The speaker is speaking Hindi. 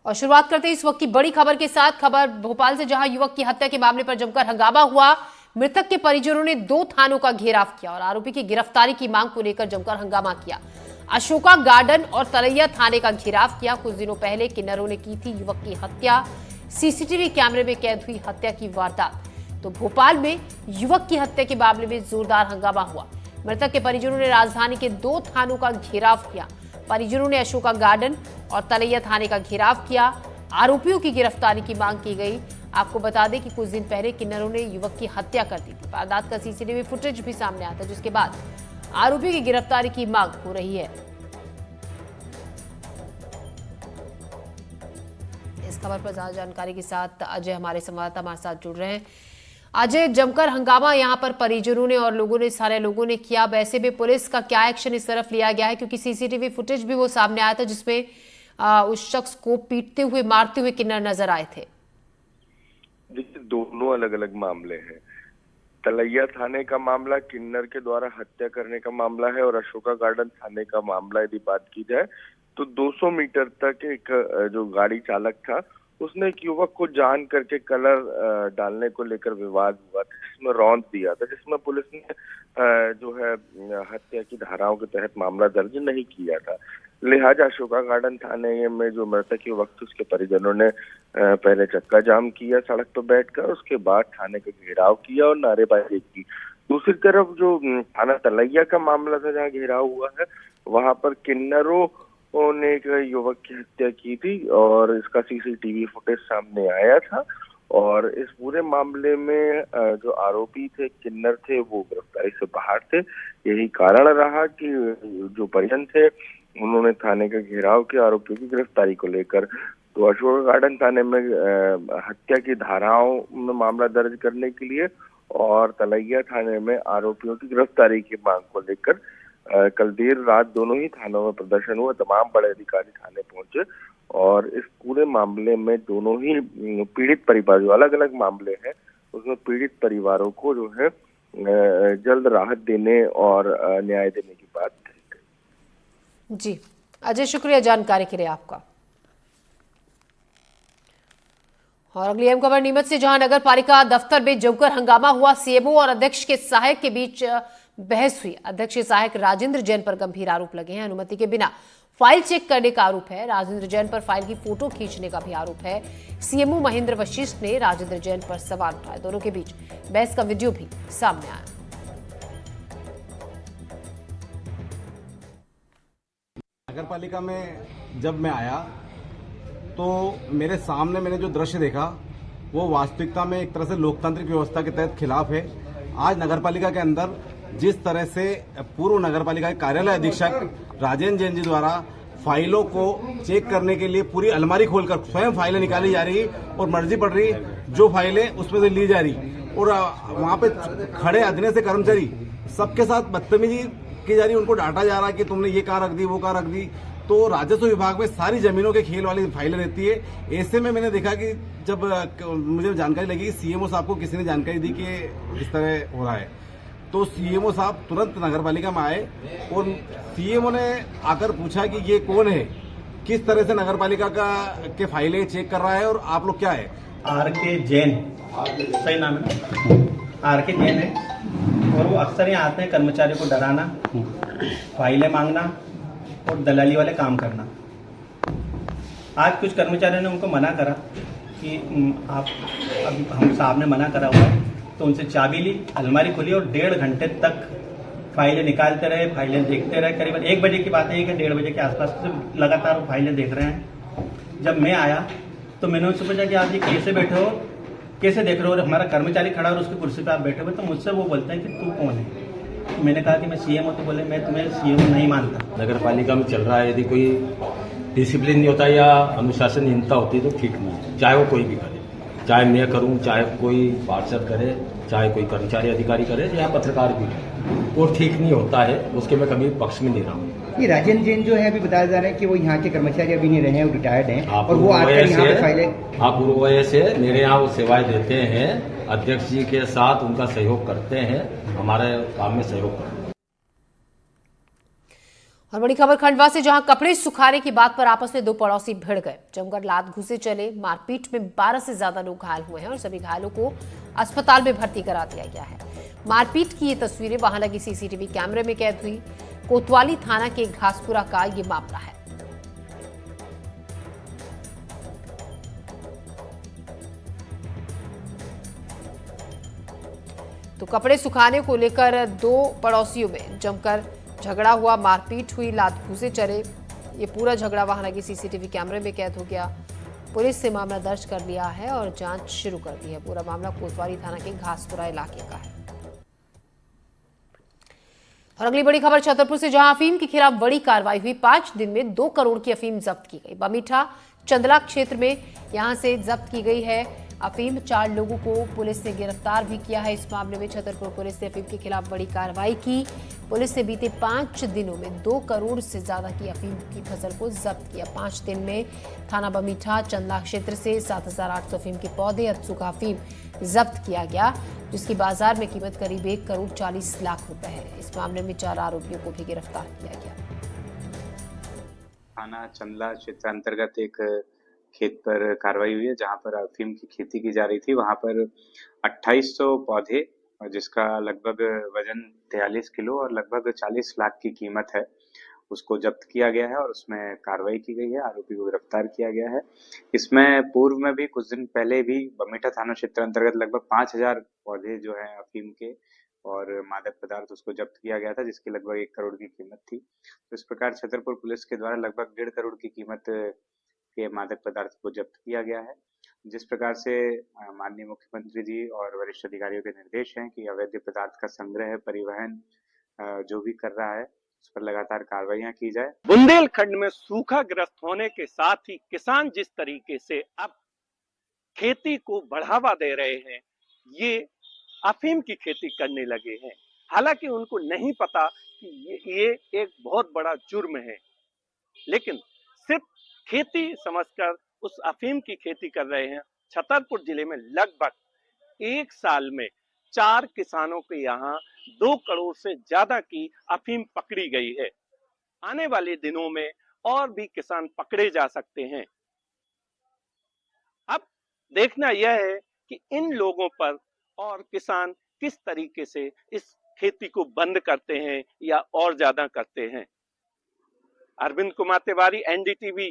और शुरुआत करते हैं इस वक्त की बड़ी खबर के साथ। खबर भोपाल से, जहां युवक की हत्या के मामले पर जमकर हंगामा हुआ। मृतक के परिजनों ने 2 थानों का घेराव किया और आरोपी की गिरफ्तारी की मांग को लेकर जमकर हंगामा किया। अशोका गार्डन और तरैया थाने का घेराव किया। कुछ दिनों पहले किन्नरों ने की थी युवक की हत्या। सीसीटीवी कैमरे में कैद हुई हत्या की वारदात। तो भोपाल में युवक की हत्या के मामले में जोरदार हंगामा हुआ। मृतक के परिजनों ने राजधानी के 2 थानों का घेराव किया। परिजनों ने अशोका गार्डन और तरैया थाने का घेराव किया। आरोपियों की गिरफ्तारी की मांग की गई। आपको बता दें कि कुछ दिन पहले किन्नरों ने युवक की हत्या कर दी थी। वारदात का सीसीटीवी फुटेज भी सामने आता, जिसके बाद आरोपी की गिरफ्तारी की मांग हो रही है। इस खबर पर ज्यादा जानकारी के साथ अजय हमारे संवाददाता हमारे साथ जुड़ रहे हैं। अजय, जमकर हंगामा यहाँ पर परिजनों ने और लोगों ने, सारे लोगों ने किया। वैसे भी पुलिस का क्या एक्शन इस तरफ लिया गया है, क्योंकि सीसीटीवी फुटेज भी वो सामने आया था जिसमें उस शख्स को पीटते हुए, मारते हुए किन्नर नजर आए थे। देखिए, दोनों अलग अलग मामले हैं। तलैया थाने का मामला किन्नर के द्वारा हत्या करने का मामला है और अशोका गार्डन थाने का मामला यदि बात की जाए तो 200 मीटर तक एक जो गाड़ी चालक था उसने एक युवक को जान करके कलर डालने को लेकर विवाद हुआ था, जिसमें रौंद दिया था, जिसमें पुलिस ने जो है हत्या की धाराओं के तहत मामला दर्ज नहीं किया था। लिहाजा अशोका गार्डन थाने में जो मृतक युवक थे उसके परिजनों ने पहले चक्का जाम किया सड़क पर बैठकर, उसके बाद थाने का घेराव किया और नारेबाजी की। दूसरी तरफ जो थाना तलैया का मामला था जहाँ घेराव हुआ है, वहां पर किन्नरों ने एक युवक की हत्या की थी और इसका सीसीटीवी फुटेज सामने आया था। और इस पूरे मामले में जो आरोपी थे, किन्नर थे, वो गिरफ्तारी से बाहर थे। यही कारण रहा कि जो परिजन थे उन्होंने थाने का घेराव किया आरोपियों की गिरफ्तारी को लेकर। तो अशोका गार्डन थाने में हत्या की धाराओं में मामला दर्ज करने के लिए और तलैया थाने में आरोपियों की गिरफ्तारी की मांग को लेकर कल देर रात दोनों ही थानों में प्रदर्शन हुआ। तमाम बड़े अधिकारी थाने पहुंचे और इस पूरे मामले में दोनों ही पीड़ित परिवार, जो अलग अलग मामले हैं, उसमें पीड़ित परिवारों को जो है जल्द राहत देने और न्याय देने की बात कही गई। जी अजय, शुक्रिया जानकारी के लिए आपका। और अगली अहम खबर नीमच से, जहां नगर पालिका दफ्तर में जमकर हंगामा हुआ। सीएमओ और अध्यक्ष के सहायक के बीच बहस हुई। अध्यक्ष के सहायक राजेंद्र जैन पर गंभीर आरोप लगे हैं। अनुमति के बिना फाइल चेक करने का आरोप है। राजेंद्र जैन पर फाइल की फोटो खींचने का भी आरोप है। सीएमओ महेंद्र वशिष्ठ ने राजेंद्र जैन पर सवाल उठाए। दोनों के बीच बहस का वीडियो भी सामने आया। नगर पालिका में जब मैं आया तो मेरे सामने मैंने जो दृश्य देखा वो वास्तविकता में एक तरह से लोकतांत्रिक व्यवस्था के तहत खिलाफ है। आज नगर पालिका के अंदर जिस तरह से पूर्व नगर पालिका के कार्यालय अधीक्षक राजेंद्र जैन जी द्वारा फाइलों को चेक करने के लिए पूरी अलमारी खोलकर स्वयं फाइलें निकाली जा रही और मर्जी पड़ रही जो फाइलें उसमें से ली जा रही और वहां पे खड़े अधीन से कर्मचारी सबके साथ बदतमीजी की जा रही, उनको डांटा जा रहा कि तुमने ये कहाँ रख दी, वो कहाँ रख दी। तो राजस्व विभाग में सारी जमीनों के खेल वाली फाइलें रहती है। ऐसे में मैंने देखा कि जब मुझे जानकारी लगी कि सीएमओ साहब को किसी ने जानकारी दी कि इस तरह हो रहा है, तो सीएमओ साहब तुरंत नगर पालिका में आए और सीएमओ ने आकर पूछा कि ये कौन है, किस तरह से नगर पालिका के फाइलें चेक कर रहा है और आप लोग क्या है। आर.के. जैन, सही नाम है, आर.के. जैन है और वो अक्सर यहाँ आते हैं कर्मचारियों को डराना, फाइलें मांगना और दलाली वाले काम करना। आज कुछ कर्मचारियों ने उनको मना करा कि आप, अब हम साहब ने मना करा हुआ है, तो उनसे चाबी ली, अलमारी खोली और 1.5 घंटे तक फाइलें निकालते रहे, फाइलें देखते रहे। करीबन 1 बजे की बात है कि 1:30 बजे के आसपास से लगातार वो फाइलें देख रहे हैं। जब मैं आया तो मैंने उनसे पूछा कि आप ये कैसे बैठे हो, कैसे देख रहे हो, और हमारा कर्मचारी खड़ा और उसकी कुर्सी पर आप बैठे हुए। तो मुझसे वो बोलते हैं कि तू कौन है। तो मैंने कहा कि मैं सीएम हूं। तो बोले मैं तुम्हें सीएम नहीं मानता। नगर पालिका में चल रहा है, यदि कोई डिसिप्लिन नहीं होता या अनुशासनहीनता होती है तो ठीक नहीं, चाहे वो कोई भी करे, चाहे मैं करूं, चाहे कोई पार्षद करे, चाहे कोई कर्मचारी अधिकारी करे या पत्रकार भी करे, वो ठीक नहीं होता है। उसके मैं कभी पक्ष में नहीं रहा हूँ। ये राजेंद्र जैन जो है अभी बताया जा रहा है कि वो यहाँ के कर्मचारी अभी नहीं रहे हैं, वो रिटायर्ड हैं और वो आकर यहाँ पे फाइलें, आप पूर्व वजह से मेरे यहाँ वो सेवाएं देते हैं, अध्यक्ष जी के साथ उनका सहयोग करते हैं, हमारे काम में सहयोग करते हैं। और बड़ी खबर खंडवा से, जहां कपड़े सुखाने की बात पर आपस में दो पड़ोसी भिड़ गए। जमकर लात घुसे चले। मारपीट में 12 से ज्यादा लोग घायल हुए हैं और सभी घायलों को अस्पताल में भर्ती करा दिया गया है। मारपीट की ये तस्वीरें वहां लगी सीसीटीवी कैमरे में कैद हुई। कोतवाली थाना के घासपुरा का ये मामला है। तो कपड़े सुखाने को लेकर दो पड़ोसियों में जमकर झगड़ा हुआ, मारपीट हुई, लात घूसे चले। ये पूरा झगड़ा वहां लगी सीसीटीवी कैमरे में कैद हो गया। पुलिस ने मामला दर्ज कर लिया है और जांच शुरू कर दी है। पूरा मामला कोतवाली थाना के घासपुरा इलाके का है। और अगली बड़ी खबर छतरपुर से, जहां अफीम के खिलाफ बड़ी कार्रवाई हुई। 5 दिन में 2 करोड़ की अफीम जब्त की गई। बमीठा चंदला क्षेत्र में यहां से जब्त की गई है अफीम। 4 लोगों को पुलिस ने गिरफ्तार भी किया है। इस मामले में छतरपुर पुलिस ने अफीम के खिलाफ बड़ी कार्रवाई की। पुलिस ने बीते 5 दिनों में 2 करोड़ से ज्यादा की अफीम की फसल को जब्त किया। 5 दिन में थाना बमीठा चंदला क्षेत्र से 7,800 अफीम के पौधे सूखा अफीम जब्त किया गया, जिसकी बाजार में कीमत करीब 1 करोड़ 40 लाख रुपए है। इस मामले में 4 आरोपियों को भी गिरफ्तार किया गया। थाना चंदला क्षेत्र अंतर्गत एक खेत पर कार्रवाई हुई है, जहां पर अफीम की खेती की जा रही थी। वहां पर 2800 पौधे, जिसका लगभग वजन 43 किलो और लगभग 40 लाख की कीमत है, उसको जब्त किया गया है और उसमें कार्रवाई की गई है। आरोपी को गिरफ्तार किया गया है। इसमें पूर्व में भी कुछ दिन पहले भी बमीठा थाना क्षेत्र अंतर्गत लगभग 5000 पौधे जो है अफीम के और मादक पदार्थ, उसको जब्त किया गया था, जिसकी लगभग 1 करोड़ की कीमत थी। तो इस प्रकार छतरपुर पुलिस के द्वारा लगभग 1.5 करोड़ की कीमत के मादक पदार्थ को जब्त किया गया है। जिस प्रकार से माननीय मुख्यमंत्री जी और वरिष्ठ अधिकारियों के निर्देश हैं कि अवैध पदार्थ का संग्रह, परिवहन जो भी कर रहा है, उस पर लगातार कार्रवाइयां की जाए। बुंदेलखंड में सूखाग्रस्त होने के साथ ही किसान जिस तरीके से अब खेती को बढ़ावा दे रहे हैं, ये अफीम की खेती करने लगे हैं। हालांकि उनको नहीं पता कि ये एक बहुत बड़ा जुर्म है, लेकिन सिर्फ खेती समझकर उस अफीम की खेती कर रहे हैं। छतरपुर जिले में लगभग 1 साल में 4 किसानों के यहाँ 2 करोड़ से ज्यादा की अफीम पकड़ी गई है। आने वाले दिनों में और भी किसान पकड़े जा सकते हैं। अब देखना यह है कि इन लोगों पर और किसान किस तरीके से इस खेती को बंद करते हैं या और ज्यादा करते हैं। अरविंद कुमार तिवारी, NDTV,